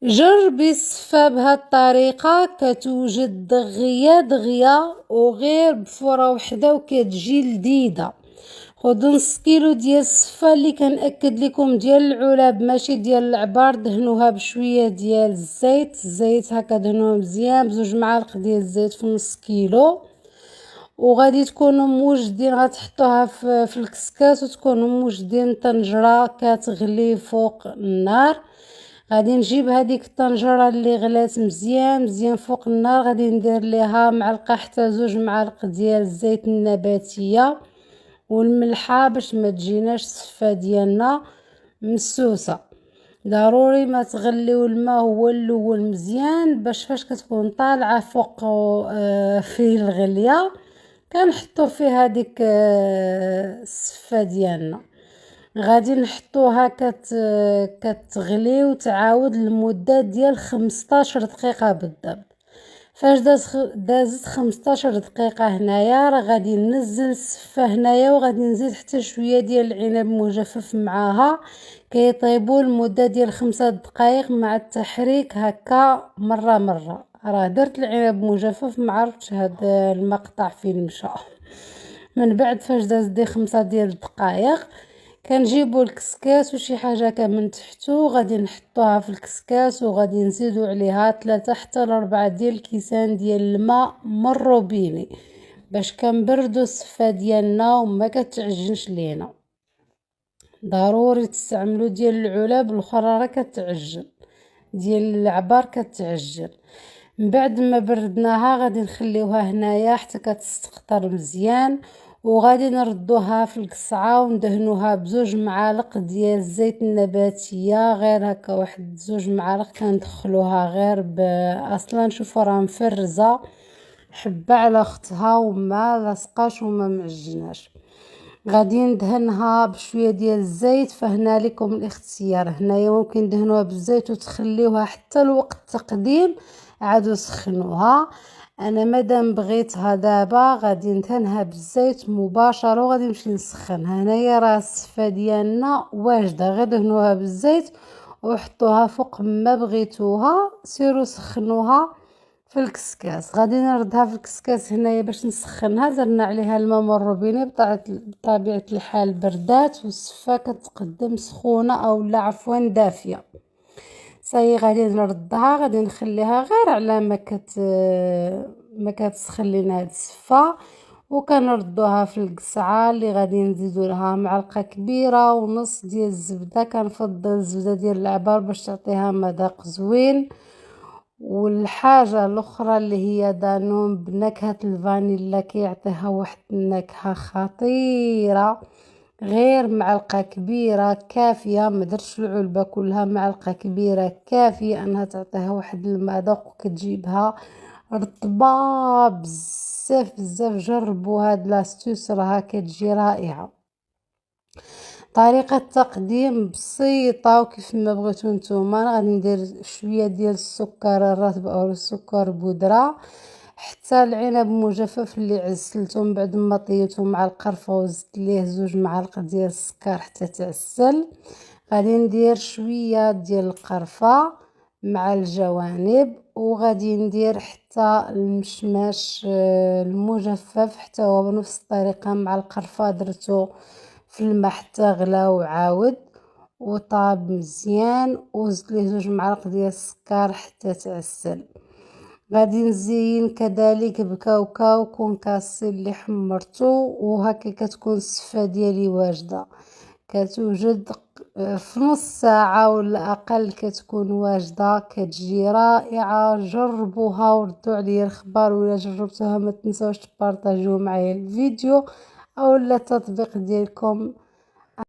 جربي الصفا بهاد الطريقة كتوجد دغيا دغيا وغير بفورة وحدة وكتجي لذيذة. خدو نص كيلو ديال الصفا اللي كنأكد لكم ديال العلب ماشي ديال العبار، دهنوها بشوية ديال الزيت هكا، دهنوها مزيان بزوج معالق ديال الزيت في نص كيلو، وغادي تكونوا موجدين غتحطوها في الكسكاس وتكونوا موجدين طنجرة كتغلي فوق النار. غادي نجيب هذيك الطنجرة اللي غلات مزيان فوق النار، غادي ندير ليها معلقة حتى زوج معالق ديال الزيت النباتية والملحة باش ما تجيناش الصفا ديالنا مسوسة. ضروري ما تغليو الماء هو الاول مزيان باش فاش كتكون طالعة فوق فيه الغلية كنحطو فيه هذيك الصفا ديالنا. غادي نحطوها كتغلي وتعاود لمدة ديال 15 دقيقة بالضبط. فاش دازت 15 دقيقة هنايا راه غادي ننزل الصفا هنايا وغادي نزيد حتى شوية ديال العنب مجفف معاها كيطيبوا لمدة ديال 5 دقائق مع التحريك هكا مرة. راه درت العنب مجفف معرفتش هاد المقطع فين مشى. من بعد فاش داز دي 5 ديال الدقائق كنجيبو الكسكاس وشي حاجة من تحتو غادي نحطوها في الكسكاس وغادي نزيدو عليها 3 حتى 4 ديال الكيسان ديال الماء مروبيني باش كنبردو الصفا ديالنا وما كتعجنش لينا. ضروري تستعملو ديال العلب، الاخرى راه كتعجن، ديال العبار كتعجن. من بعد ما بردناها غادي نخليوها هنايا حتى كتستقطر مزيان، وغادي نردوها في القصعة وندهنوها بزوج معالق ديال الزيت النباتية، غير هكا واحد زوج معالق كندخلوها غير اصلا شوفوا راه مفرزة حبة على اختها وما لاصقاش وما معجناش. غادي ندهنها بشويه ديال الزيت، فهنا لكم الاختيار، هنايا ممكن دهنوها بالزيت وتخليوها حتى الوقت التقديم عادوا سخنوها. انا مادام بغيتها دابا غادي ندهنها بالزيت مباشره وغادي نمشي نسخنها. هنايا راه الصفا ديالنا واجده، غير دهنوها بالزيت وحطوها فوق ما بغيتوها، سيروا سخنوها في الكسكاس. غادي نردها في الكسكاس هنايا باش نسخنها، درنا عليها الماء من الروبينه بطبيعه الحال بردات والصفا كتقدم سخونه او لا عفوا دافيه. صاي غادي نردها، غادي نخليها غير على ما كتسخن لينا هاد الصفا، وكنردوها في القصعه اللي غادي نزيدو لها معلقه كبيره ونص ديال الزبده. كنفضل الزبده ديال العبار باش تعطيها مذاق زوين، والحاجة الأخرى اللي هي دانون بنكهة الفانيلا كيعطيها واحد النكهة خطيرة. غير معلقة كبيرة كافية، مدرتش العلبة كلها، معلقة كبيرة كافية انها تعطيها واحد المذاق وكتجيبها رطبة بزاف. جربوا هاد لاستوس راها كتجي رائعة. طريقة التقديم بسيطة وكيف ما بغيتو نتوما. انا غادي ندير شوية ديال السكر الرطب او السكر بودرة، حتى العنب مجفف اللي عسلته من بعد ما طيته مع القرفة وزدت ليه زوج معالق ديال السكر حتى تعسل. غادي ندير شوية ديال القرفة مع الجوانب، وغادي ندير حتى المشماش المجفف حتى هو بنفس الطريقة مع القرفة، درتو في الماء حتى غلا وعاود وطاب مزيان، وزدت ليه زوج معالق ديال السكر حتى تعسل. غادي نزين كذلك بكاوكاو كونكاسي اللي حمرته، وهكا كتكون الصفا ديالي واجده. كتوجد في نص ساعة ولا اقل كتكون واجده، كتجي رائعه. جربوها وردوا عليا الخبر، ولا جربتوها ما تنساوش تبارطاجيو معايا الفيديو او التطبيق ديالكم